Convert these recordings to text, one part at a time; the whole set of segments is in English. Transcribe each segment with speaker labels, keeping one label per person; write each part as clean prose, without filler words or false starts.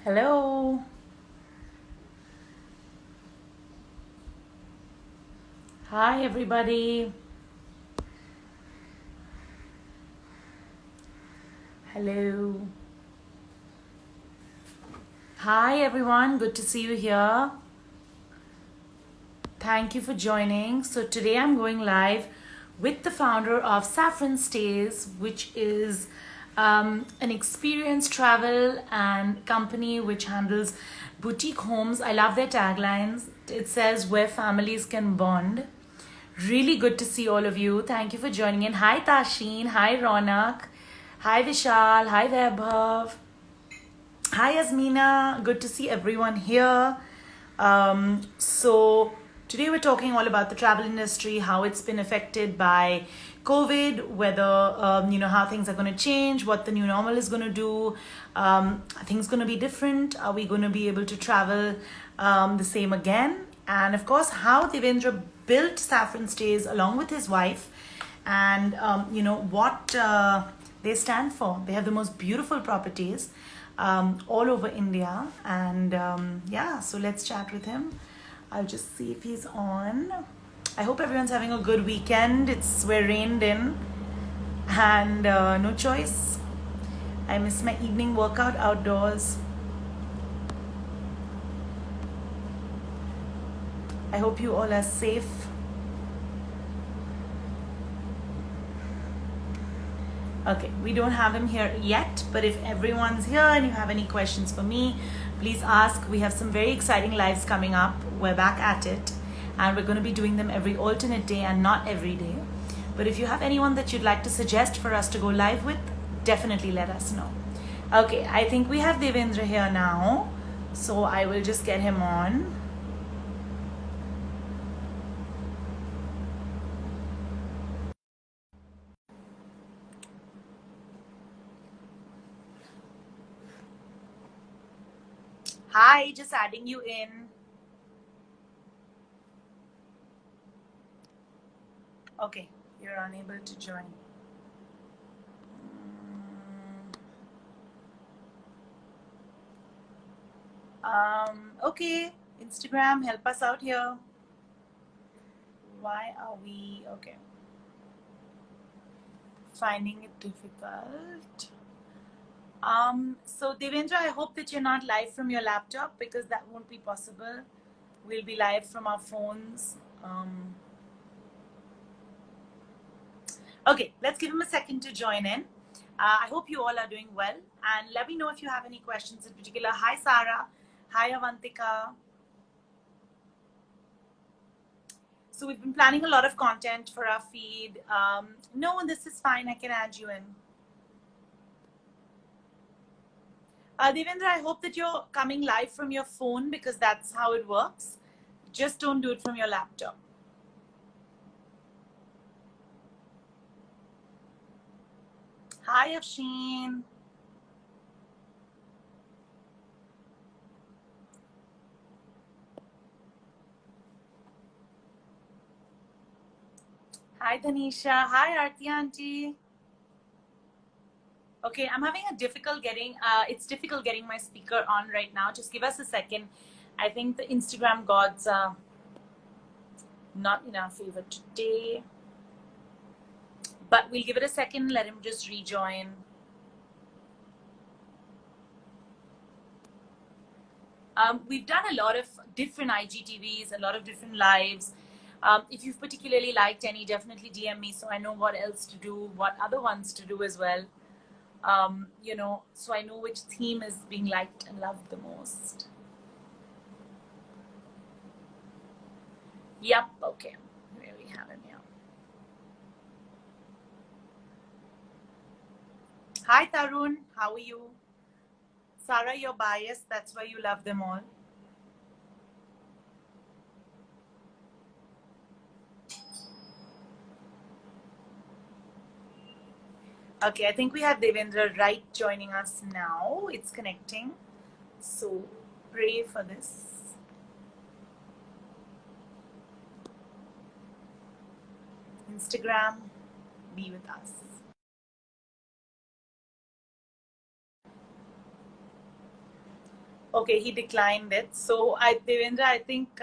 Speaker 1: Hello. Hi, everybody. Hello. Hi, everyone. Good to see you here. Thank you for joining. So, today I'm going live with the founder of SaffronStays, which is an experience travel and company which handles boutique homes. I love their taglines. It says, where families can bond. Really good to see all of you. Thank you for joining in. Hi, Tashin. Hi, Ronak. Hi, Vishal. Hi, Vaibhav. Hi, Yasmina. Good to see everyone here. So, today we're talking all about the travel industry, how it's been affected by COVID, whether, how things are going to change, what the new normal is going to do. Are things going to be different? Are we going to be able to travel the same again? And of course, how Devendra built Saffron Stays along with his wife, and what they stand for. They have the most beautiful properties all over India, and yeah, so let's chat with him. I'll just see if he's on. I hope everyone's having a good weekend. We're rained in, and no choice. I miss my evening workout outdoors. I hope you all are safe. Okay, we don't have him here yet, but if everyone's here and you have any questions for me, please ask. We have some very exciting lives coming up. We're back at it, and we're going to be doing them every alternate day and not every day. But if you have anyone that you'd like to suggest for us to go live with, definitely let us know. Okay, I think we have Devendra here now, so I will just get him on. Hi, just adding you in. Okay, you're unable to join. Okay, Instagram, help us out here. Why are we, okay, finding it difficult? So Devendra, I hope that you're not live from your laptop, because that won't be possible. We'll be live from our phones. Okay, let's give him a second to join in. I hope you all are doing well, and let me know if you have any questions in particular. Hi, Sarah. Hi, Avantika. So we've been planning a lot of content for our feed. No, this is fine. I can add you in. Devendra, I hope that you're coming live from your phone, because that's how it works. Just don't do it from your laptop. Hi, Afshin. Hi, Tanisha. Hi, Aarti auntie. Okay, I'm having a it's difficult getting my speaker on right now. Just give us a second. I think the Instagram gods are not in our favor today. But we'll give it a second, let him just rejoin. We've done a lot of different IGTVs, a lot of different lives. If you've particularly liked any, definitely DM me so I know what else to do, what other ones to do as well. So I know which theme is being liked and loved the most. Yep, okay. Here we have him here. Hi, Tarun. How are you? Sarah, you're biased. That's why you love them all. Okay, I think we have Devendra right joining us now. It's connecting. So pray for this. Instagram, be with us. Okay, he declined it. So, Devendra, I think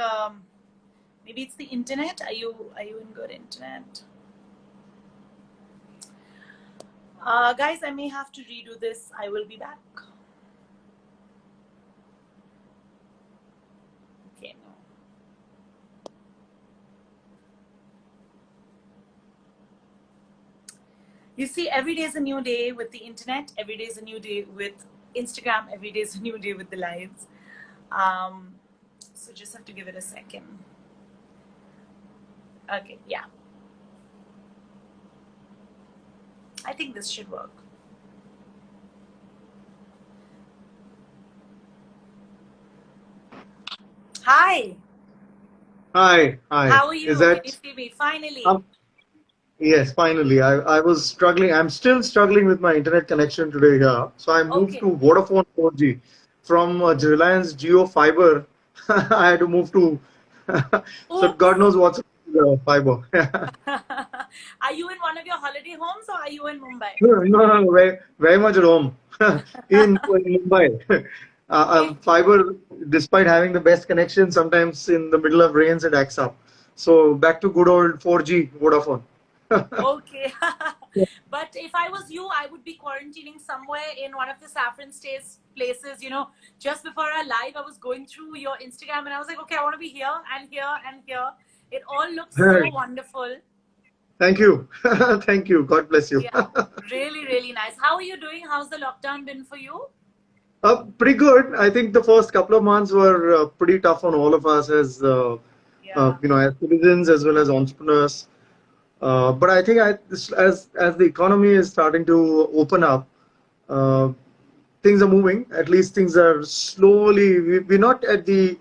Speaker 1: maybe it's the internet. Are you in good internet? Guys, I may have to redo this. I will be back. Okay, no. You see, every day is a new day with the internet. Every day is a new day with Instagram. Every day is a new day with the lives. So just have to give it a second. Okay, yeah. I think this should work. Hi.
Speaker 2: Hi.
Speaker 1: How are
Speaker 2: Is
Speaker 1: you? Can you
Speaker 2: that?
Speaker 1: see me? Finally.
Speaker 2: Um, yes, finally. I was struggling. I'm still struggling with my internet connection today here. So I moved
Speaker 1: Okay.
Speaker 2: to Vodafone 4G from Reliance Geo Fiber. I had to move to. So
Speaker 1: Oops.
Speaker 2: God knows what's fiber.
Speaker 1: Are you in one of your holiday homes or are you in Mumbai?
Speaker 2: No, very much at home in Mumbai.
Speaker 1: Okay.
Speaker 2: Fiber, despite having the best connection, sometimes in the middle of rains it acts up. So back to good old 4G Vodafone.
Speaker 1: Okay. But if I was you, I would be quarantining somewhere in one of the SaffronStays places. Just before our live, I was going through your Instagram and I was like, okay, I want to be here and here and here. It all looks so
Speaker 2: Hey,
Speaker 1: wonderful.
Speaker 2: thank you. Thank you. God bless you.
Speaker 1: Yeah. Really, really nice. How are you doing? How's the lockdown been for you?
Speaker 2: Pretty good. I think the first couple of months were pretty tough on all of us as
Speaker 1: Yeah.
Speaker 2: as citizens as well as entrepreneurs. But I think as the economy is starting to open up, uh, things are moving. At least things are slowly. We're not at the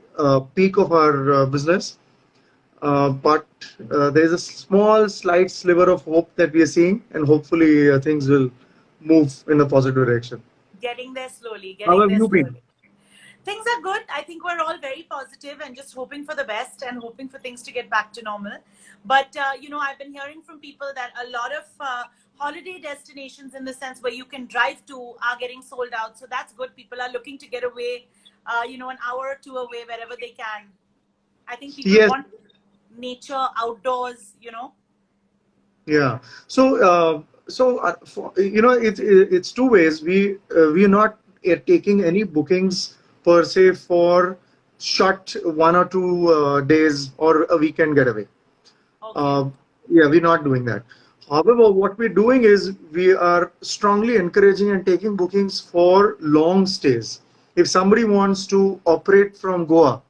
Speaker 2: peak of our business, but there's a small, slight sliver of hope that we are seeing, and hopefully things will move in a positive direction.
Speaker 1: Getting there slowly,
Speaker 2: How
Speaker 1: getting
Speaker 2: have
Speaker 1: there
Speaker 2: you been?
Speaker 1: slowly. Things are good. I think we're all very positive and just hoping for the best and hoping for things to get back to normal. But, I've been hearing from people that a lot of holiday destinations, in the sense where you can drive to, are getting sold out. So that's good. People are looking to get away, an hour or two away wherever they can. I think people
Speaker 2: Yes,
Speaker 1: want nature, outdoors.
Speaker 2: yeah. It's two ways. We are not taking any bookings per se for short 1 or 2 days or a weekend getaway.
Speaker 1: Okay.
Speaker 2: Uh, yeah, we're not doing that. However, what we're doing is we are strongly encouraging and taking bookings for long stays. If somebody wants to operate from Goa,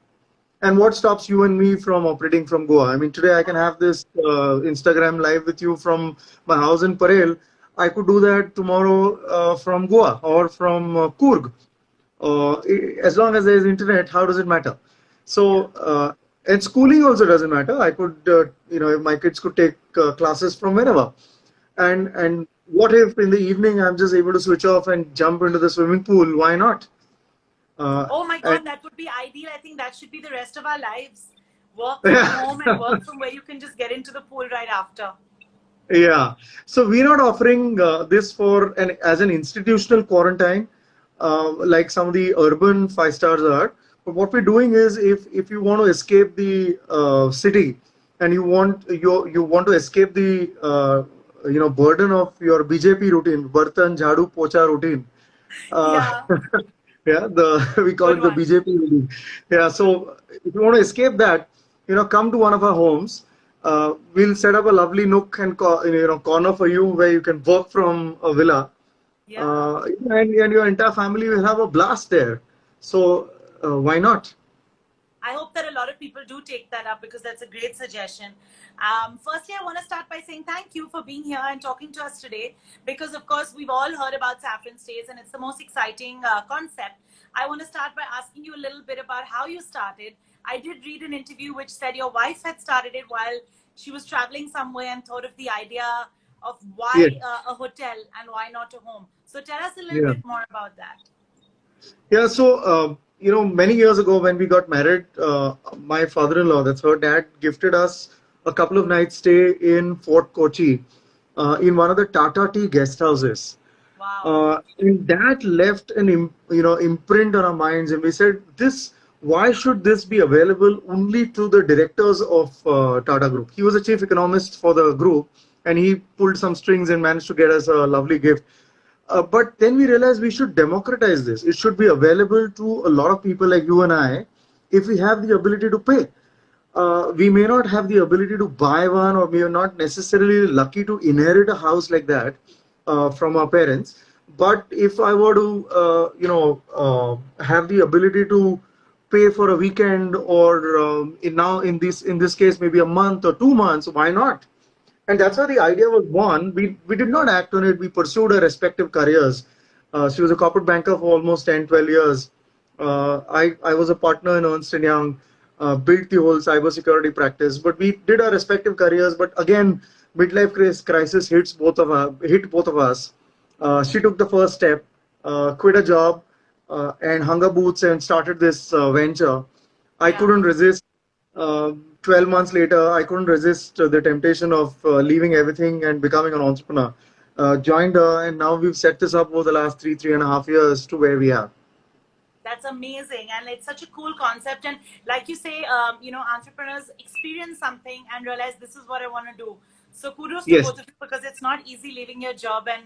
Speaker 2: and what stops you and me from operating from Goa? I mean, today I can have this Instagram live with you from my house in Parel. I could do that tomorrow from Goa or from Coorg. As long as there's internet, how does it matter?
Speaker 1: Yeah.
Speaker 2: So, and schooling also doesn't matter. I could, if my kids could take classes from wherever. And what if in the evening I'm just able to switch off and jump into the swimming pool? Why not?
Speaker 1: Oh my
Speaker 2: And
Speaker 1: God, that would be ideal. I think that should be the rest of our lives. Work from home and work from where you can just get into the pool right after.
Speaker 2: Yeah. So we're not offering this for an as an institutional quarantine, like some of the urban five stars are. But what we're doing is, if you want to escape the city, and you want to escape the burden of your BJP routine, Bartan Jhadu Pocha routine. Uh,
Speaker 1: Yeah,
Speaker 2: yeah, the we call
Speaker 1: good
Speaker 2: it the
Speaker 1: one.
Speaker 2: BJP routine. Yeah. So if you want to escape that, come to one of our homes. We'll set up a lovely nook and corner for you where you can work from a villa,
Speaker 1: Yeah.
Speaker 2: and your entire family will have a blast there. So why not?
Speaker 1: I hope that a lot of people do take that up because that's a great suggestion. Firstly, I want to start by saying thank you for being here and talking to us today because, of course, we've all heard about Saffron Stays and it's the most exciting concept. I want to start by asking you a little bit about how you started. I did read an interview which said your wife had started it while she was traveling somewhere and thought of the idea of
Speaker 2: Yes.
Speaker 1: why a hotel and why not a home. So tell us a little
Speaker 2: Yeah.
Speaker 1: bit more about that.
Speaker 2: Yeah. So many years ago when we got married, my father-in-law, that's her dad, gifted us a couple of nights stay in Fort Kochi, in one of the Tata Tea guest houses.
Speaker 1: Wow.
Speaker 2: And that left an imprint on our minds, and we said, this, why should this be available only to the directors of Tata Group? He was a chief economist for the group, and he pulled some strings and managed to get us a lovely gift. But then we realized we should democratize this. It should be available to a lot of people like you and I, if we have the ability to pay. We may not have the ability to buy one, or we are not necessarily lucky to inherit a house like that from our parents. But if I were to, have the ability to pay for a weekend, or in this case maybe a month or 2 months, why not? And that's why the idea was born. We did not act on it. We pursued our respective careers. She was a corporate banker for almost 10, 12 years. I was a partner in Ernst& Young, built the whole cybersecurity practice. But we did our respective careers. But again, midlife crisis hit both of us. She took the first step, quit a job, and hung her boots and started this venture. I
Speaker 1: Yeah.
Speaker 2: couldn't resist. 12 months later, I couldn't resist the temptation of leaving everything and becoming an entrepreneur. Joined her, and now we've set this up over the last 3.5 years to where we are.
Speaker 1: That's amazing, and it's such a cool concept. And like you say, entrepreneurs experience something and realize this is what I want to do. So kudos to
Speaker 2: Yes,
Speaker 1: both of you, because it's not easy leaving your job and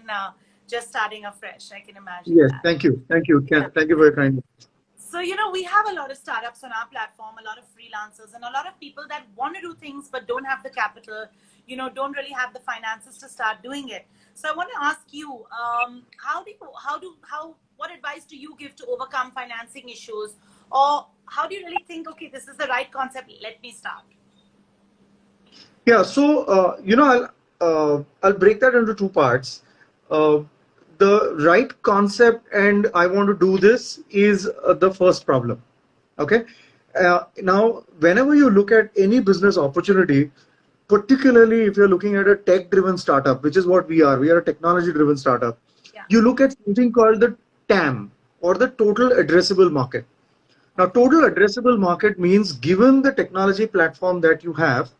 Speaker 1: just starting afresh. I can imagine
Speaker 2: yes.
Speaker 1: that.
Speaker 2: Thank you, thank you,
Speaker 1: Yeah.
Speaker 2: Thank you for your kind.
Speaker 1: So, we have a lot of startups on our platform, a lot of freelancers, and a lot of people that want to do things but don't have the capital, don't really have the finances to start doing it. So, I want to ask you, what advice do you give to overcome financing issues? Or how do you really think, okay, this is the right concept, let me start?
Speaker 2: Yeah, so I'll break that into two parts. Uh, the right concept, and I want to do this, is the first problem. Okay. Now, whenever you look at any business opportunity, particularly if you're looking at a tech-driven startup, which is what we are a technology-driven startup.
Speaker 1: Yeah.
Speaker 2: You look at something called the TAM, or the total addressable market. Now, total addressable market means, given the technology platform that you have,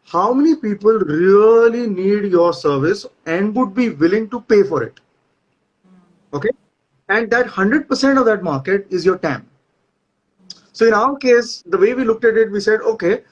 Speaker 2: how many people really need your service and would be willing to pay for it. Okay. And that 100% of that market is your TAM. So in our case, the way we looked at it, we said, okay,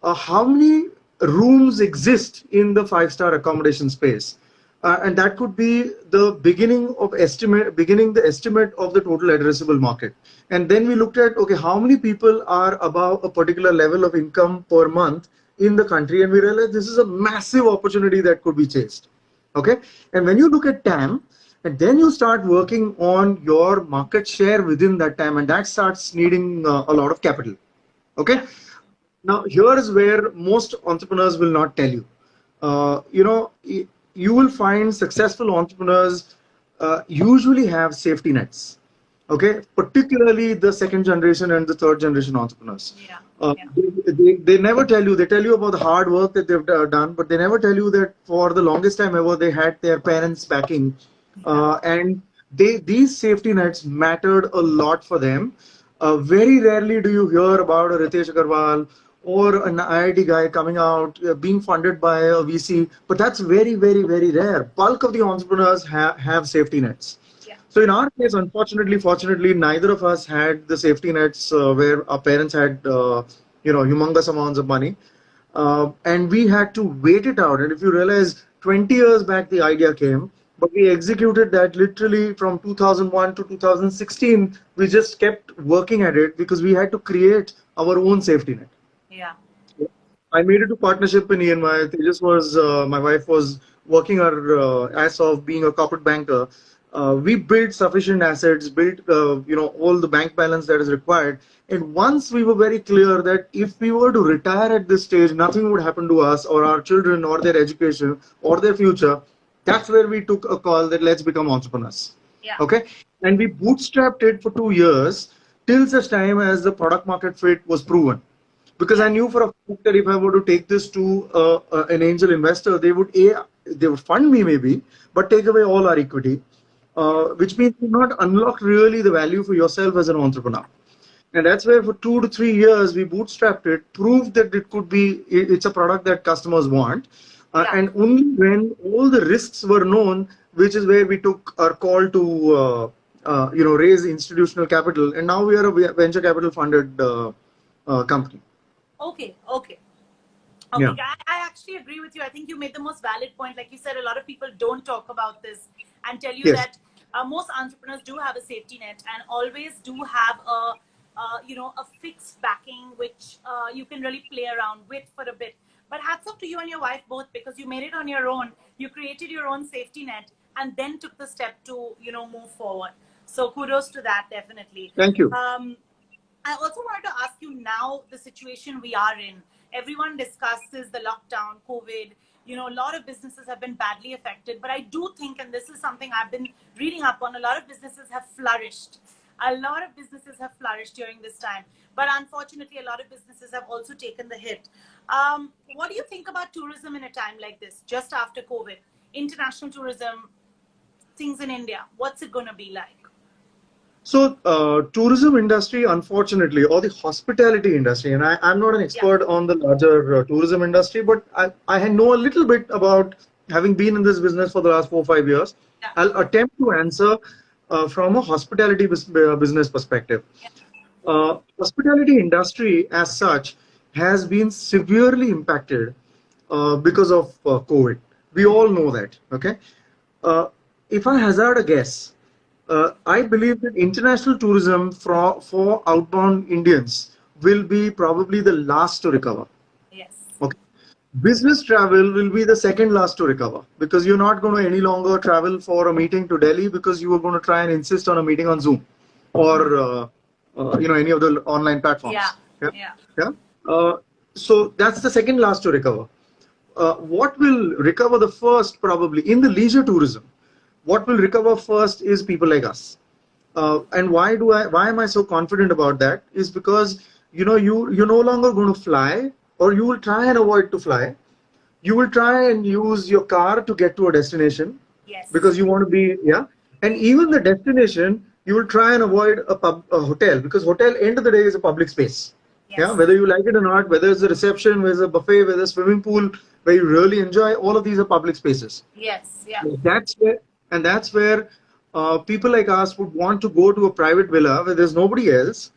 Speaker 2: how many rooms exist in the five-star accommodation space? And that could be the beginning the estimate of the total addressable market. And then we looked at, okay, how many people are above a particular level of income per month in the country, and we realized this is a massive opportunity that could be chased. Okay. And when you look at TAM, and then you start working on your market share within that TAM, and that starts needing a lot of capital. Okay. Now, here is where most entrepreneurs will not tell you. You will find successful entrepreneurs usually have safety nets. Okay, particularly the second generation and the third generation entrepreneurs.
Speaker 1: Yeah. Yeah.
Speaker 2: They never tell you. They tell you about the hard work that they've done, but they never tell you that for the longest time ever they had their parents backing, and these safety nets mattered a lot for them. Very rarely do you hear about a Ritesh Agarwal or an IIT guy coming out being funded by a VC, but that's very, very, very rare. Bulk of the entrepreneurs have safety nets.
Speaker 1: Yeah.
Speaker 2: So in our case, unfortunately, fortunately, neither of us had the safety nets where our parents had, humongous amounts of money, and we had to wait it out. And if you realize, 20 years back the idea came, but we executed that literally from 2001 to 2016. We just kept working at it because we had to create our own safety net.
Speaker 1: Yeah.
Speaker 2: I made it to partnership in ENY. Tejas was, my wife was working her ass off being a corporate banker. We built sufficient assets, built, all the bank balance that is required. And once we were very clear that if we were to retire at this stage, nothing would happen to us or our children or their education or their future, that's where we took a call that let's become entrepreneurs.
Speaker 1: Yeah.
Speaker 2: Okay. And we bootstrapped it for 2 years till such time as the product market fit was proven. Because I knew for a fact that if I were to take this to an angel investor, they would fund me maybe, but take away all our equity, which means you not unlock really the value for yourself as an entrepreneur. And that's where for 2 to 3 years we bootstrapped it, proved that it's a product that customers want, and only when all the risks were known, which is where we took our call to raise institutional capital, and now we are a venture capital funded company.
Speaker 1: Okay, okay.
Speaker 2: Yeah.
Speaker 1: Okay, I actually agree with you. I think you made the most valid point. Like you said, a lot of people don't talk about this and tell you
Speaker 2: Yes.
Speaker 1: that most entrepreneurs do have a safety net and always do have a fixed backing which you can really play around with for a bit. But hats off to you and your wife both, because you made it on your own. You created your own safety net and then took the step to move forward. So kudos to that, definitely.
Speaker 2: Thank you.
Speaker 1: I also wanted to ask you now the situation we are in. Everyone discusses the lockdown, COVID. A lot of businesses have been badly affected, but I do think, and this is something I've been reading up on, a lot of businesses have flourished. A lot of businesses have flourished during this time, but unfortunately, a lot of businesses have also taken the hit. What do you think about tourism in a time like this, just after COVID? International tourism, things in India, what's it going to be like?
Speaker 2: So, tourism industry, unfortunately, or the hospitality industry, and I'm not an expert on the larger tourism industry, but I know a little bit about having been in this business for the last 4 or 5 years.
Speaker 1: Yeah.
Speaker 2: I'll attempt to answer from a hospitality business perspective. Hospitality industry as such has been severely impacted because of COVID. We all know that. Okay. If I hazard a guess, I believe that international tourism for outbound Indians will be probably the last to recover.
Speaker 1: Yes.
Speaker 2: Okay. Business travel will be the second last to recover, because you're not going to any longer travel for a meeting to Delhi because you are going to try and insist on a meeting on Zoom or any of the online platforms. Yeah. So that's the second last to recover. What will recover the first, probably in the leisure tourism? What will recover first is people like us. And why am I so confident about that? Is because you're no longer going to fly, or you will try and avoid to fly. You will try and use your car to get to a destination.
Speaker 1: Yes.
Speaker 2: Because you want to be, and even the destination, you will try and avoid a hotel, because hotel, end of the day, is a public space.
Speaker 1: Yes.
Speaker 2: Yeah, whether you like it or not, whether it's a reception, whether it's a buffet, whether it's a swimming pool where you really enjoy, all of these are public spaces.
Speaker 1: Yes. Yeah.
Speaker 2: That's where people like us would want to go to a private villa where there's nobody else,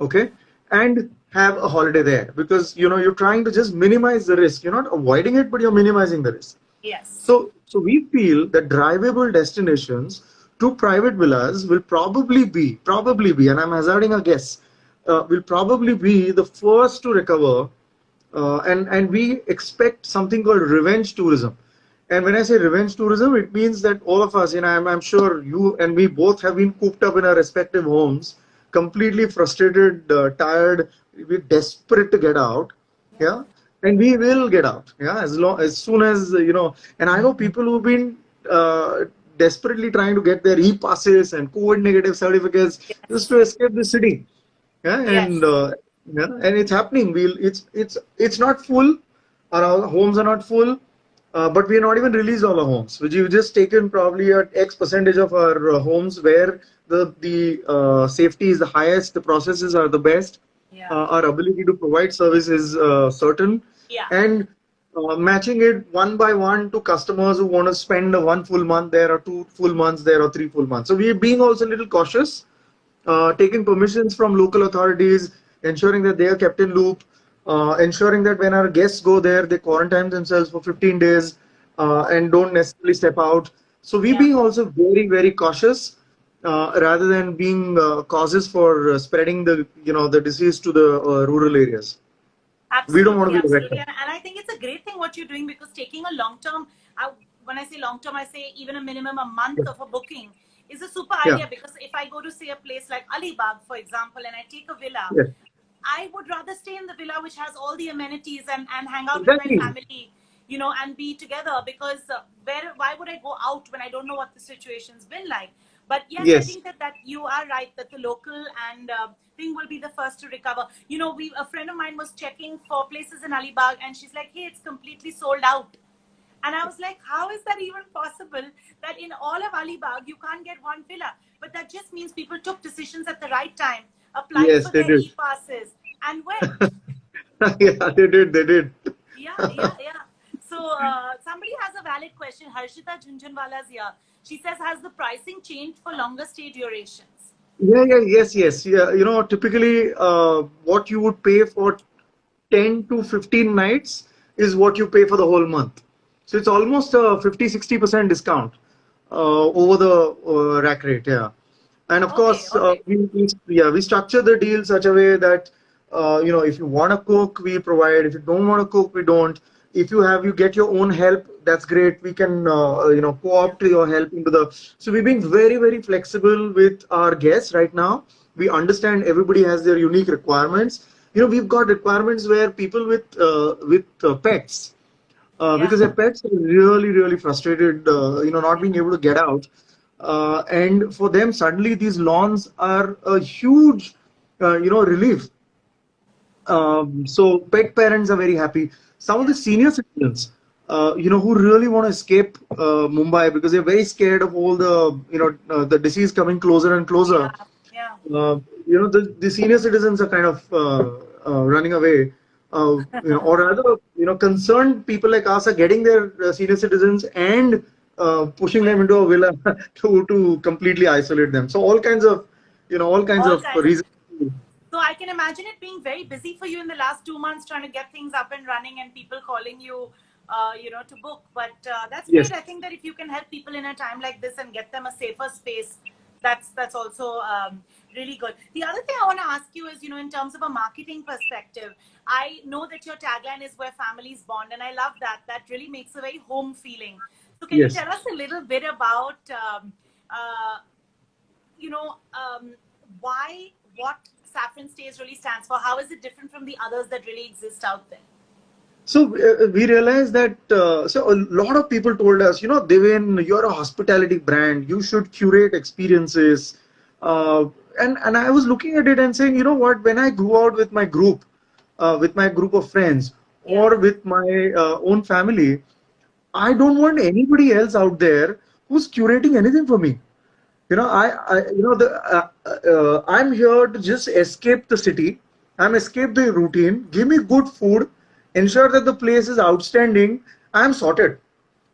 Speaker 2: okay, and have a holiday there, because you're trying to just minimize the risk. You're not avoiding it, but you're minimizing the risk.
Speaker 1: Yes.
Speaker 2: So we feel that drivable destinations to private villas will probably be, and I'm hazarding a guess, will probably be the first to recover, and we expect something called revenge tourism. And when I say revenge tourism, it means that all of us, I'm sure you and me both have been cooped up in our respective homes, completely frustrated, tired, we're desperate to get out. Yeah. And we will get out. Yeah. As soon as, and I know people who've been desperately trying to get their e-passes and COVID negative certificates just to escape the city. Yeah. And, and it's happening. It's not full. Our homes are not full. But we are not even released all our homes. We've just taken probably at X percentage of our homes where the safety is the highest, the processes are the best, our ability to provide service is certain, and matching it one by one to customers who want to spend 1 full month there, or 2 full months there, or 3 full months. So we're being also a little cautious, taking permissions from local authorities, ensuring that they are kept in loop. Ensuring that when our guests go there, they quarantine themselves for 15 days and don't necessarily step out. So we're being also very, very cautious rather than being causes for spreading the disease to the rural areas.
Speaker 1: Absolutely,
Speaker 2: we don't want to be
Speaker 1: absolutely. And I think it's a great thing what you're doing, because taking a long term, when I say long term, I say even a minimum a month of a booking is a super idea. Because if I go to say a place like Alibag, for example, and I take a villa, I would rather stay in the villa which has all the amenities and hang out with my family, and be together, because why would I go out when I don't know what the situation's been like? But yes, I think that you are right, that the local and thing will be the first to recover. A friend of mine was checking for places in Alibag, and she's like, hey, it's completely sold out. And I was like, how is that even possible, that in all of Alibag you can't get one villa? But that just means people took decisions at the right time, applied for their e-passes, and went.
Speaker 2: Yeah, they did.
Speaker 1: Yeah. So somebody has a valid valid question. Harshita Jhunjhunwala's here. She says, has the pricing changed for longer stay durations?
Speaker 2: Yes. Yeah, typically, what you would pay for 10 to 15 nights is what you pay for the whole month. So it's almost a 50-60% discount over the rack rate. Yeah. And of
Speaker 1: Okay,
Speaker 2: course,
Speaker 1: okay.
Speaker 2: we structure the deal such a way that if you want to cook, we provide. If you don't want to cook, we don't. If you get your own help, that's great. We can
Speaker 1: Yeah.
Speaker 2: co-opt your help into the. So we're being very very with our guests right now. We understand everybody has their unique requirements. We've got requirements where people with pets,
Speaker 1: Yeah.
Speaker 2: because their pets are really frustrated, not
Speaker 1: Yeah.
Speaker 2: being able to get out. And for them, suddenly these lawns are a huge, relief. So pet parents are very happy. Some of the
Speaker 1: Yeah.
Speaker 2: senior citizens, who really want to escape Mumbai because they're very scared of all the disease coming closer and closer.
Speaker 1: Yeah. Yeah.
Speaker 2: The senior citizens are kind of running away. Or rather, concerned people like us are getting their senior citizens and pushing them into a villa to completely isolate them. So all kinds
Speaker 1: All
Speaker 2: of
Speaker 1: kinds.
Speaker 2: reasons.
Speaker 1: So I can imagine it being very busy for you in the last 2 months trying to get things up and running and people calling you, to book. But that's
Speaker 2: Yes.
Speaker 1: great. I think that if you can help people in a time like this and get them a safer space, that's also really good. The other thing I want to ask you is, in terms of a marketing perspective, I know that your tagline is where families bond, and I love that. That really makes a very home feeling. So can you
Speaker 2: Yes.
Speaker 1: tell us a little bit about uh, you know, why what Saffron Stays really stands for? How is it different from the others that really exist out there?
Speaker 2: So we realized that so a lot of people told us, Devin, you're a hospitality brand. You should curate experiences. Uh, and I was looking at it and saying, you know what? When I go out with my group of friends,
Speaker 1: Yeah,
Speaker 2: or with my own family, I don't want anybody else out there who's curating anything for me. I'm here to just escape the city. I'm escape the routine. Give me good food. Ensure that the place is outstanding. I'm sorted.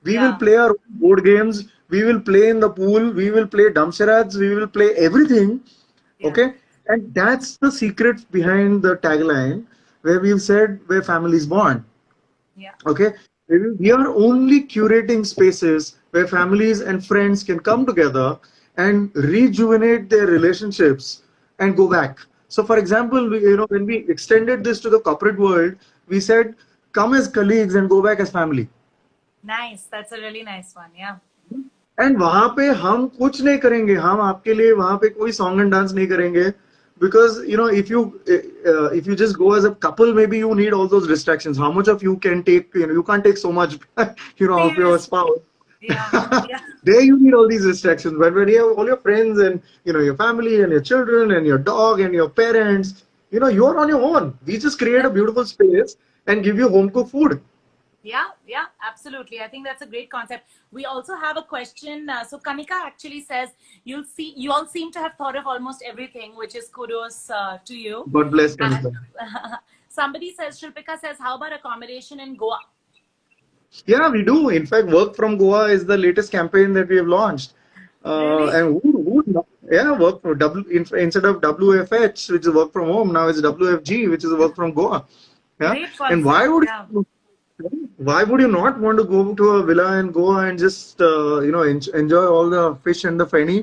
Speaker 2: We will
Speaker 1: yeah,
Speaker 2: play our own board games. We will play in the pool. We will play damsharads. We will play everything.
Speaker 1: yeah,
Speaker 2: Okay, and that's the secret behind the tagline, where we've said where families bond.
Speaker 1: yeah.
Speaker 2: Okay, we are only curating spaces where families and friends can come together and rejuvenate their relationships and go back. So, for example, when we extended this to the corporate world, we said, come as colleagues and go back as family.
Speaker 1: Nice. That's a really nice one. Yeah.
Speaker 2: And वहां पे हम कुछ नहीं करेंगे, हम आपके लिए वहां पे कोई सॉन्ग एंड डांस नहीं करेंगे, because if you just go as a couple, maybe you need all those distractions. How much of you can take, you can't take so much of your
Speaker 1: Seriously.
Speaker 2: spouse.
Speaker 1: Yeah, yeah,
Speaker 2: There you need all these distractions, but when you have all your friends and your family and your children and your dog and your parents, you're on your own. We just create
Speaker 1: yeah.
Speaker 2: a beautiful space and give you home cooked food.
Speaker 1: Yeah, yeah, absolutely. I think that's a great concept. We also have a question. So Kanika actually says, you all seem to have thought of almost everything, which is kudos to you.
Speaker 2: God bless
Speaker 1: And
Speaker 2: Kanika.
Speaker 1: somebody says, Shilpika says, how about accommodation in Goa?
Speaker 2: Yeah, we do. In fact, Work from Goa is the latest campaign that we have launched.
Speaker 1: Really?
Speaker 2: And who would not? Yeah, work for instead of WFH, which is work from home, now it's WFG, which is work from Goa. Yeah,
Speaker 1: Great
Speaker 2: and
Speaker 1: concept. Yeah.
Speaker 2: why would you not want to go to a villa in Goa and just enjoy all the fish and the fenny?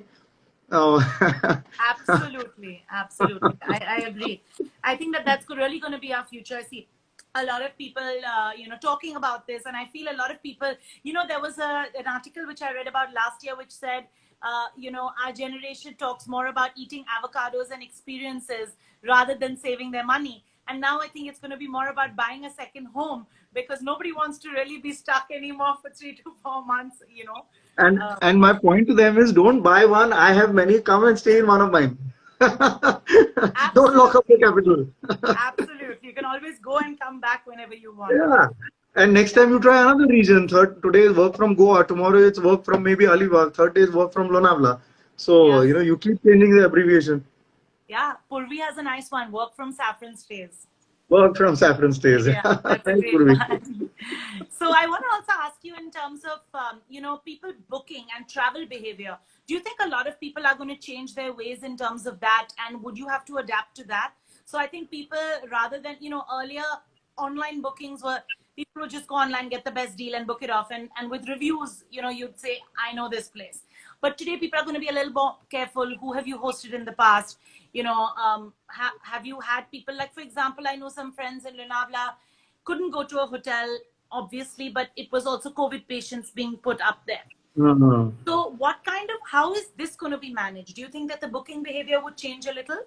Speaker 2: Uh,
Speaker 1: Absolutely, absolutely. I agree. I think that that's really going to be our future. See, a lot of people, talking about this, and I feel a lot of people, there was an article which I read about last year which said, our generation talks more about eating avocados and experiences rather than saving their money. And now I think it's going to be more about buying a second home because nobody wants to really be stuck anymore for 3 to 4 months. Uh,
Speaker 2: and my point to them is, don't buy one. I have many. Come and stay in one of mine. Don't lock up the
Speaker 1: absolutely.
Speaker 2: capital.
Speaker 1: Absolutely. You can always go and come back whenever you want.
Speaker 2: Yeah. And next
Speaker 1: Yeah.
Speaker 2: time you try another region. Today is work from Goa. Tomorrow it's work from maybe Alibag. Third day is work from Lonavala. So,
Speaker 1: Yeah.
Speaker 2: you keep changing the abbreviation.
Speaker 1: Yeah. Purvi has a nice one. Work from SaffronStays.
Speaker 2: Work from SaffronStays.
Speaker 1: Yeah, that's a
Speaker 2: Thanks,
Speaker 1: great
Speaker 2: Purvi.
Speaker 1: one. So I want to also ask you in terms of people booking and travel behavior. Do you think a lot of people are going to change their ways in terms of that, and would you have to adapt to that? So I think people, rather than earlier online bookings were, people would just go online, get the best deal, and book it off, and with reviews, you'd say, I know this place. But today people are going to be a little more careful. Who have you hosted in the past? Have you had people, like, for example, I know some friends in Lonavala couldn't go to a hotel, obviously, but it was also COVID patients being put up there.
Speaker 2: Uh-huh.
Speaker 1: So how is this going to be managed? Do you think that the booking behavior would change a little?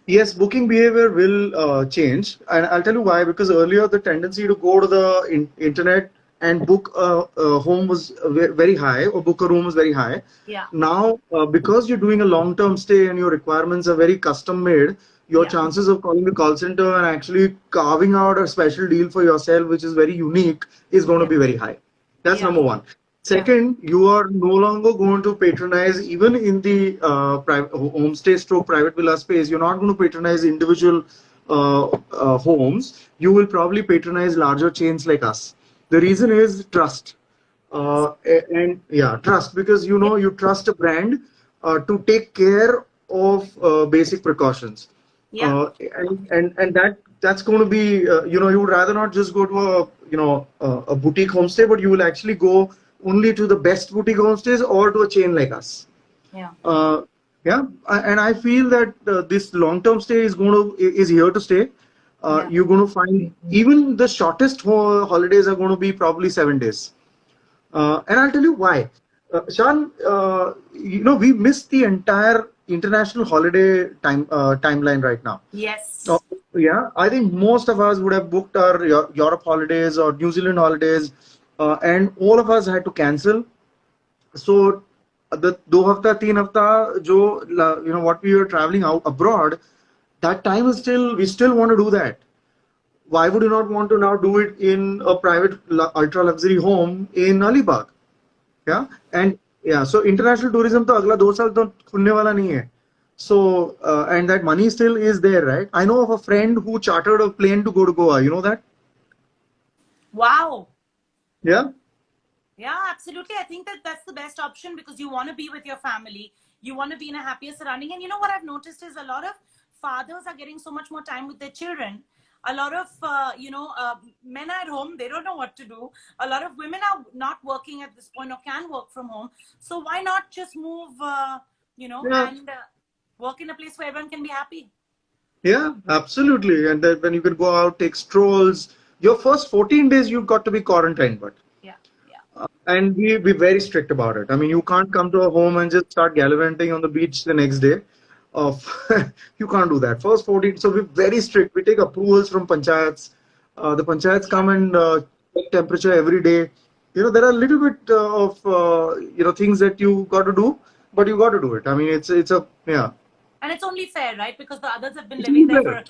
Speaker 2: Yes, booking behavior will change, and I'll tell you why. Because earlier the tendency to go to the internet and book a home was very high, or book a room was very high.
Speaker 1: Yeah.
Speaker 2: Now, because you're doing a long-term stay and your requirements are very custom-made, your
Speaker 1: Yeah.
Speaker 2: chances of calling the call center and actually carving out a special deal for yourself, which is very unique, is going to be very high. That's
Speaker 1: Yeah.
Speaker 2: number one. Second, you are no longer going to patronize, even in the private homestay stroke private villa space, you're not going to patronize individual homes. You will probably patronize larger chains like us. The reason is trust. And yeah, trust, because you trust a brand to take care of basic precautions.
Speaker 1: Yeah.
Speaker 2: And that's going to be you would rather not just go to a boutique homestay, but you will actually go only to the best boutique homestays or to a chain like us.
Speaker 1: Yeah.
Speaker 2: Yeah, and I feel that this long-term stay is here to stay. You're going to find even the shortest holidays are going to be probably 7 days. And I'll tell you why. Sean, we missed the entire international holiday timeline right now.
Speaker 1: Yes.
Speaker 2: Yeah, I think most of us would have booked our Europe holidays or New Zealand holidays, and all of us had to cancel. So the 2 hafta, 3 hafta, what we were traveling out abroad, that time is we still want to do that. Why would you not want to now do it in a private ultra luxury home in Alibag? Yeah, and yeah, so international tourism to agla 2 saal to khulne wala nahi hai. So and that money still is there, right? I know of a friend who chartered a plane to go to Goa. You know that?
Speaker 1: Wow.
Speaker 2: Yeah.
Speaker 1: Yeah, absolutely. I think that that's the best option, because you want to be with your family. You want to be in a happier surrounding. And you know what I've noticed is a lot of fathers are getting so much more time with their children. A lot of, men are at home. They don't know what to do. A lot of women are not working at this point or can work from home. So why not just move, and work in a place where everyone can be happy?
Speaker 2: Yeah, absolutely. And then when you can go out, take strolls, your first 14 days, you've got to be quarantined, but.
Speaker 1: Yeah.
Speaker 2: And we be very strict about it. I mean, you can't come to a home and just start gallivanting on the beach the next day. Of you can't do that. First 14, so we're very strict. We take approvals from panchayats. The panchayats come and check temperature every day. There are a little bit of things that you got to do, but you got to do it. I mean, it's a yeah.
Speaker 1: And it's only fair, right? Because the others have been
Speaker 2: It's
Speaker 1: living there
Speaker 2: fair.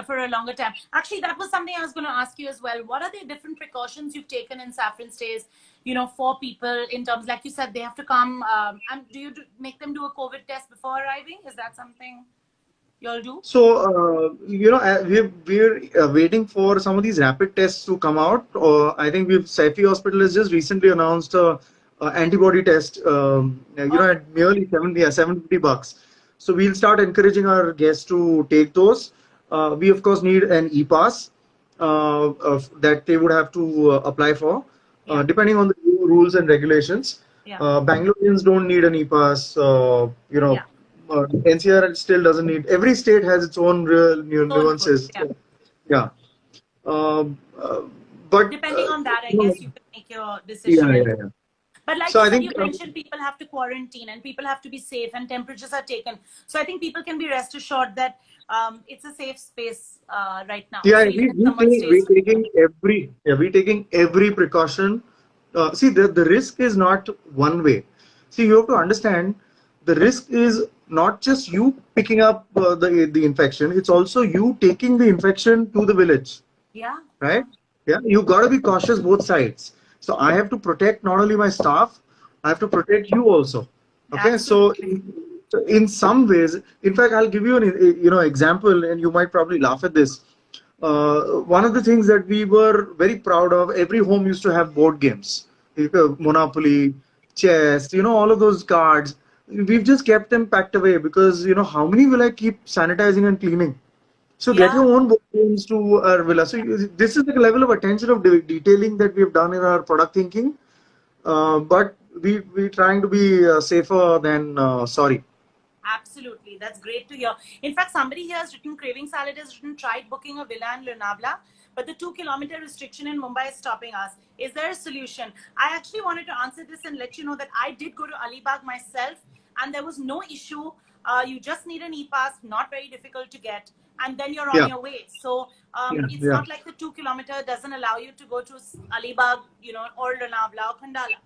Speaker 1: for a longer time. Actually, that was something I was going to ask you as well. What are the different precautions you've taken in Saffron Stays, for people in terms, like you said, they have to come, and do you make them do a COVID test before arriving? Is that something you'll do?
Speaker 2: So, we're waiting for some of these rapid tests to come out. I think Saifi Hospital has just recently announced a antibody test, at nearly $750. So we'll start encouraging our guests to take those. We of course need an e-pass that they would have to apply for, depending on the new rules and regulations. Bangaloreans don't need an e-pass. NCR still doesn't need. Every state has its own real nuances. Yeah. But
Speaker 1: depending on that, I guess you can make your decision.
Speaker 2: yeah.
Speaker 1: But like
Speaker 2: So
Speaker 1: you
Speaker 2: I
Speaker 1: said,
Speaker 2: think
Speaker 1: you mentioned people have to quarantine and people have to be safe and temperatures are taken. So I think people can be rest assured that it's a safe space right now.
Speaker 2: yeah,
Speaker 1: So even if someone stays,
Speaker 2: we're taking every precaution. See, the risk is not one way. See, you have to understand the risk is not just you picking up the infection. It's also you taking the infection to the village.
Speaker 1: Yeah.
Speaker 2: Right? Yeah, you got to be cautious both sides. So I have to protect not only my staff, I have to protect you also. Okay,
Speaker 1: Absolutely.
Speaker 2: So in some ways, in fact, I'll give you an example, and you might probably laugh at this. One of the things that we were very proud of, every home used to have board games, Monopoly, chess, all of those cards. We've just kept them packed away because, how many will I keep sanitizing and cleaning? So get
Speaker 1: Yeah.
Speaker 2: your own board games to our villa. So this is the level of attention of detailing that we have done in our product thinking. But we trying to be safer than sorry.
Speaker 1: Absolutely. That's great to hear. In fact, somebody here has written, Craving Salad has written, tried booking a villa in Lonavala, but the 2 kilometer restriction in Mumbai is stopping us. Is there a solution? I actually wanted to answer this and let you know that I did go to Alibag myself and there was no issue. You just need an e-pass, not very difficult to get, and then you're on
Speaker 2: Yeah,
Speaker 1: your way. So
Speaker 2: yeah,
Speaker 1: it's
Speaker 2: yeah.
Speaker 1: not like the 2 kilometer doesn't allow you to go to Alibag, or Lonavala or Khandala.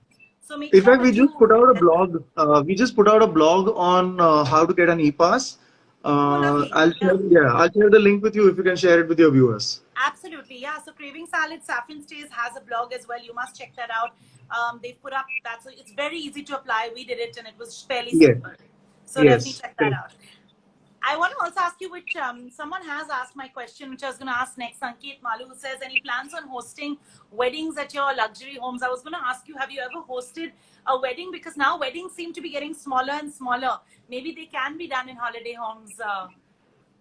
Speaker 1: So make
Speaker 2: In
Speaker 1: sure
Speaker 2: fact, we
Speaker 1: that
Speaker 2: just
Speaker 1: you
Speaker 2: put out a
Speaker 1: get that.
Speaker 2: blog. We just put out a blog on how to get an e-pass.
Speaker 1: Oh, lovely. Yeah.
Speaker 2: I'll share the link with you if you can share it with your viewers.
Speaker 1: Absolutely, yeah. So Craving Salad, SaffronStays has a blog as well. You must check that out. They've put up that, so it's very easy to apply. We did it, and it was fairly
Speaker 2: Yes,
Speaker 1: simple. So definitely
Speaker 2: yes.
Speaker 1: check that out. I want to also ask you, which someone has asked my question, which I was going to ask next. Sanket Malu, who says, any plans on hosting weddings at your luxury homes? I was going to ask you, have you ever hosted a wedding? Because now weddings seem to be getting smaller and smaller. Maybe they can be done in holiday homes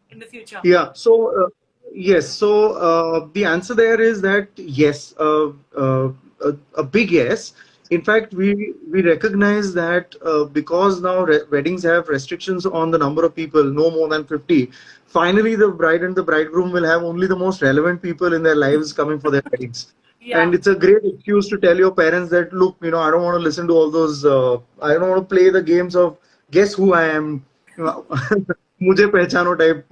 Speaker 1: in the future.
Speaker 2: Yeah. So yes. So the answer there is that yes, a big yes. In fact, we recognize that because now weddings have restrictions on the number of people, no more than 50. Finally, the bride and the bridegroom will have only the most relevant people in their lives coming for their weddings.
Speaker 1: Yeah.
Speaker 2: And it's a great excuse to tell your parents that, look, I don't want to listen to all those. I don't want to play the games of guess who I am. मुझे पहचानो type.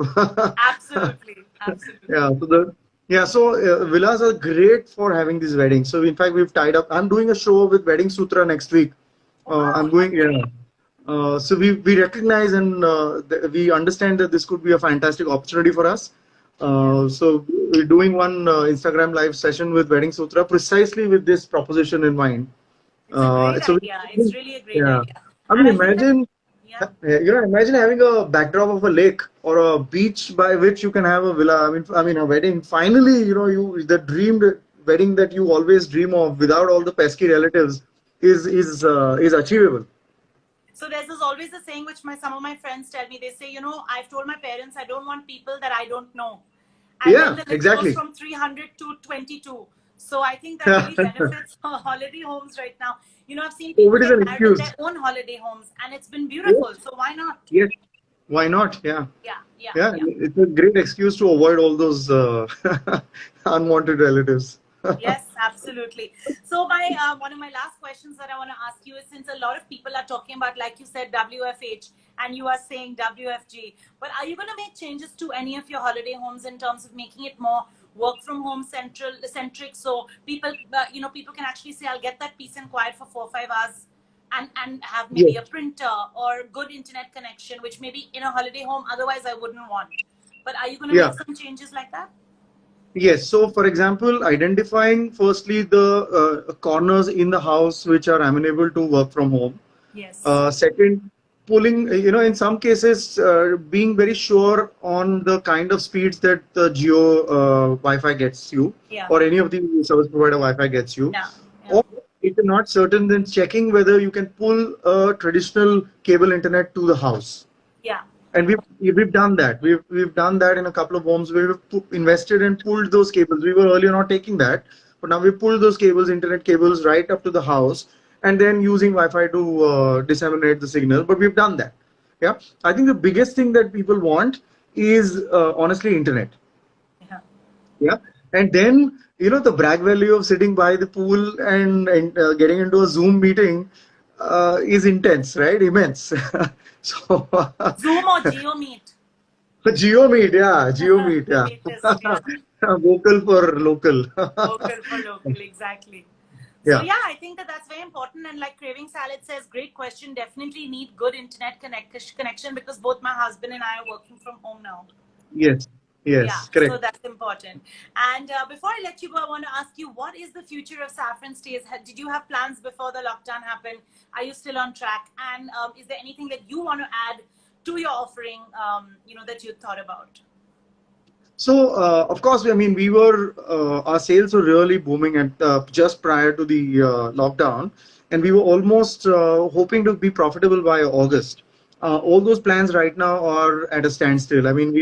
Speaker 1: Absolutely. Absolutely.
Speaker 2: Yeah, so villas are great for having these weddings. So in fact, we've tied up. I'm doing a show with Wedding Sutra next week. I'm
Speaker 1: Wow,
Speaker 2: going.
Speaker 1: lovely.
Speaker 2: Yeah. So we recognize and we understand that this could be a fantastic opportunity for us.
Speaker 1: Yeah.
Speaker 2: So we're doing one Instagram live session with Wedding Sutra precisely with this proposition in mind.
Speaker 1: It's a great
Speaker 2: So
Speaker 1: idea. It's really a great
Speaker 2: yeah,
Speaker 1: idea.
Speaker 2: I
Speaker 1: And
Speaker 2: mean,
Speaker 1: I think that,
Speaker 2: imagine
Speaker 1: yeah.
Speaker 2: imagine having a backdrop of a lake or a beach by which you can have a villa. I mean, a wedding. Finally, you the dreamed wedding that you always dream of without all the pesky relatives is achievable.
Speaker 1: So there's this always a saying which some of my friends tell me. They say, I've told my parents I don't want people that I don't know. And then
Speaker 2: Yeah,
Speaker 1: the list goes
Speaker 2: exactly.
Speaker 1: from 300 to 22. So I think that really benefits holiday homes right now. I've seen people
Speaker 2: COVID is
Speaker 1: get
Speaker 2: an
Speaker 1: married in
Speaker 2: excuse.
Speaker 1: their own holiday homes and it's been
Speaker 2: Yes,
Speaker 1: beautiful. So why not?
Speaker 2: yes. Why not? Yeah,
Speaker 1: Yeah, yeah,
Speaker 2: yeah.
Speaker 1: yeah.
Speaker 2: It's a great excuse to avoid all those unwanted relatives.
Speaker 1: Yes, absolutely. So my one of my last questions that I want to ask you is, since a lot of people are talking about, like you said, WFH, and you are saying WFG, but are you going to make changes to any of your holiday homes in terms of making it more work from home centric, so people people can actually say, I'll get that peace and quiet for 4 or 5 hours, and have maybe a
Speaker 2: Yes.
Speaker 1: printer or good internet connection, which maybe in a holiday home otherwise I wouldn't want. But are you going to
Speaker 2: Yeah.
Speaker 1: make some changes like that?
Speaker 2: Yes. So, for example, identifying firstly the corners in the house which are amenable to work from home.
Speaker 1: Yes.
Speaker 2: Second, pulling, in some cases, being very sure on the kind of speeds that the Geo Wi-Fi gets you,
Speaker 1: Yeah.
Speaker 2: or any of the service provider Wi-Fi gets you.
Speaker 1: Yeah. Yeah.
Speaker 2: Or if you're not certain, then checking whether you can pull a traditional cable internet to the house.
Speaker 1: Yeah.
Speaker 2: And we've done that. We've done that in a couple of homes where we've invested and pulled those cables. We were earlier not taking that, but now we pulled those cables, internet cables, right up to the house, and then using Wi-Fi to disseminate the signal. But we've done that. Yeah, I think the biggest thing that people want is honestly internet.
Speaker 1: Yeah.
Speaker 2: Yeah, and then the brag value of sitting by the pool and getting into a Zoom meeting is intense, right? Immense. So
Speaker 1: Zoom or Geo Meet.
Speaker 2: GeoMeet, yeah, GeoMeet,
Speaker 1: The
Speaker 2: yeah.
Speaker 1: latest, yeah.
Speaker 2: Vocal for local.
Speaker 1: Vocal for local, exactly. So
Speaker 2: Yeah.
Speaker 1: yeah, I think that that's very important. And like Craving Salad says, great question. Definitely need good internet connection, because both my husband and I are working from home now.
Speaker 2: Yes.
Speaker 1: Yeah,
Speaker 2: Yes,
Speaker 1: so
Speaker 2: correct.
Speaker 1: that's important. And before I let you go, I want to ask you, what is the future of Saffron Stays? Did you have plans before the lockdown happened? Are you still on track? And is there anything that you want to add to your offering, that you thought about?
Speaker 2: So, of course, I mean, our sales were really booming at just prior to the lockdown, and we were almost hoping to be profitable by August. All those plans right now are at a standstill. I mean,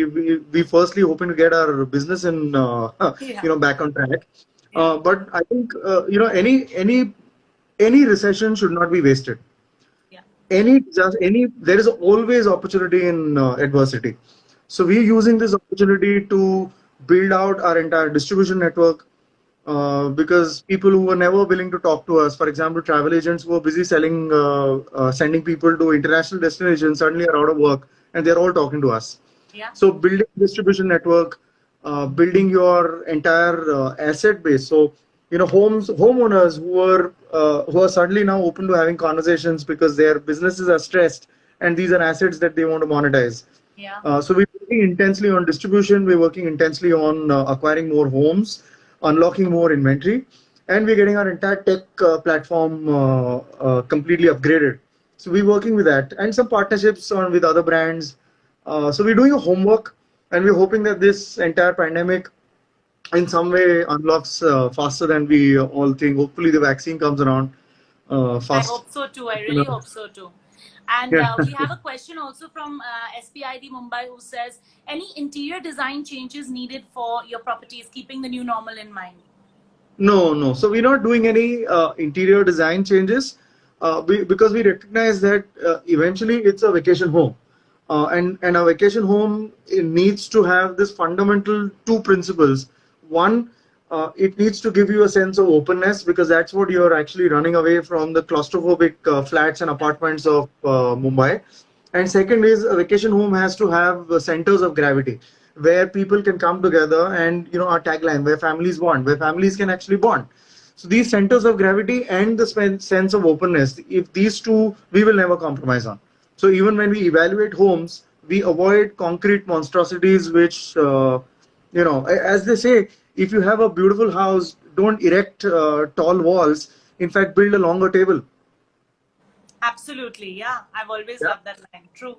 Speaker 2: we firstly hoping to get our business in,
Speaker 1: Yeah,
Speaker 2: back on track.
Speaker 1: yeah,
Speaker 2: But I think, any recession should not be wasted.
Speaker 1: yeah.
Speaker 2: There is always opportunity in adversity. So we're using this opportunity to build out our entire distribution network, because people who were never willing to talk to us, for example, travel agents who were busy sending people to international destinations, suddenly are out of work and they're all talking to us.
Speaker 1: Yeah.
Speaker 2: So building distribution network, building your entire asset base. So homeowners who are suddenly now open to having conversations because their businesses are stressed and these are assets that they want to monetize.
Speaker 1: Yeah.
Speaker 2: So we're working intensely on distribution. We're working intensely on acquiring more homes, unlocking more inventory, and we're getting our entire tech platform completely upgraded. So we're working with that and some partnerships on with other brands. So we're doing a homework, and we're hoping that this entire pandemic, in some way, unlocks faster than we all think. Hopefully, the vaccine comes around
Speaker 1: I
Speaker 2: fast.
Speaker 1: hope so too. I
Speaker 2: You
Speaker 1: really
Speaker 2: know.
Speaker 1: hope so too. And
Speaker 2: Yeah.
Speaker 1: we have a question also from SPID Mumbai who says, any interior design changes needed for your properties, keeping the new normal in mind?
Speaker 2: No, no. So we're not doing any interior design changes because we recognize that eventually it's a vacation home. And a vacation home, it needs to have this fundamental two principles. One, it needs to give you a sense of openness, because that's what you're actually running away from, the claustrophobic flats and apartments of Mumbai. And second is, a vacation home has to have centers of gravity where people can come together, and our tagline, where families bond, where families can actually bond. So these centers of gravity and the sense of openness, if these two, we will never compromise on. So even when we evaluate homes, we avoid concrete monstrosities, which, as they say, if you have a beautiful house, don't erect tall walls. In fact, build a longer table.
Speaker 1: Absolutely. Yeah. I've always
Speaker 2: Yeah.
Speaker 1: loved that line. True.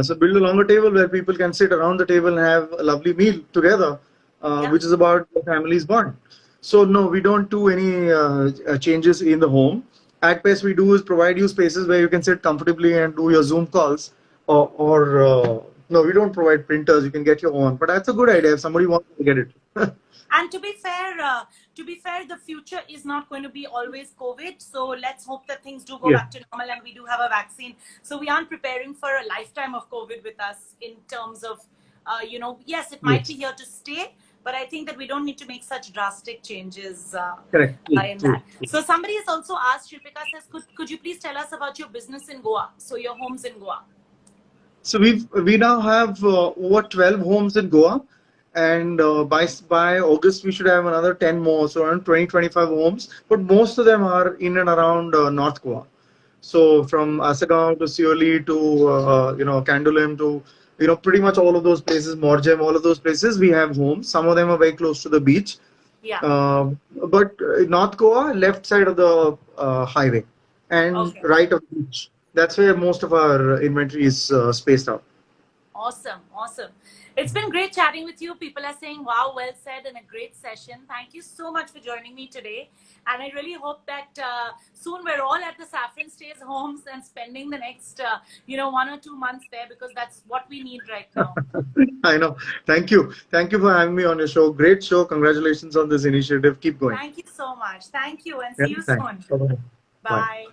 Speaker 2: So build a longer table where people can sit around the table and have a lovely meal together,
Speaker 1: Yeah.
Speaker 2: which is about the family's bond. So no, we don't do any changes in the home. At best, we do is provide you spaces where you can sit comfortably and do your Zoom calls. Or no, we don't provide printers. You can get your own. But that's a good idea if somebody wants to get it.
Speaker 1: And to be fair, the future is not going to be always COVID. So let's hope that things do go
Speaker 2: Yeah,
Speaker 1: back to normal and we do have a vaccine. So we aren't preparing for a lifetime of COVID with us in terms of, yes, it might be
Speaker 2: yes,
Speaker 1: here to stay, but I think that we don't need to make such drastic changes
Speaker 2: correct, true,
Speaker 1: in
Speaker 2: true.
Speaker 1: that. So somebody has also asked, Shilpika says, could you please tell us about your business in Goa? So your homes in Goa.
Speaker 2: So we now have over 12 homes in Goa, and by August we should have another 10 more, so around 20-25 homes. But most of them are in and around North Goa. So from Asagaon to Sioli to Candolim to pretty much all of those places, Morjem, all of those places we have homes. Some of them are very close to the beach,
Speaker 1: Yeah.
Speaker 2: uh, but North Goa, left side of the highway and
Speaker 1: Okay.
Speaker 2: right of the beach. That's where most of our inventory is spaced out.
Speaker 1: Awesome, awesome. It's been great chatting with you. People are saying, wow, well said, and a great session. Thank you so much for joining me today. And I really hope that soon we're all at the Saffron Stays homes and spending the next, 1 or 2 months there, because that's what we need right now.
Speaker 2: I know. Thank you. Thank you for having me on your show. Great show. Congratulations on this initiative. Keep going.
Speaker 1: Thank you so much. Thank you, and
Speaker 2: Yeah,
Speaker 1: see you
Speaker 2: thanks.
Speaker 1: soon.
Speaker 2: Bye-bye. Bye.
Speaker 1: Bye.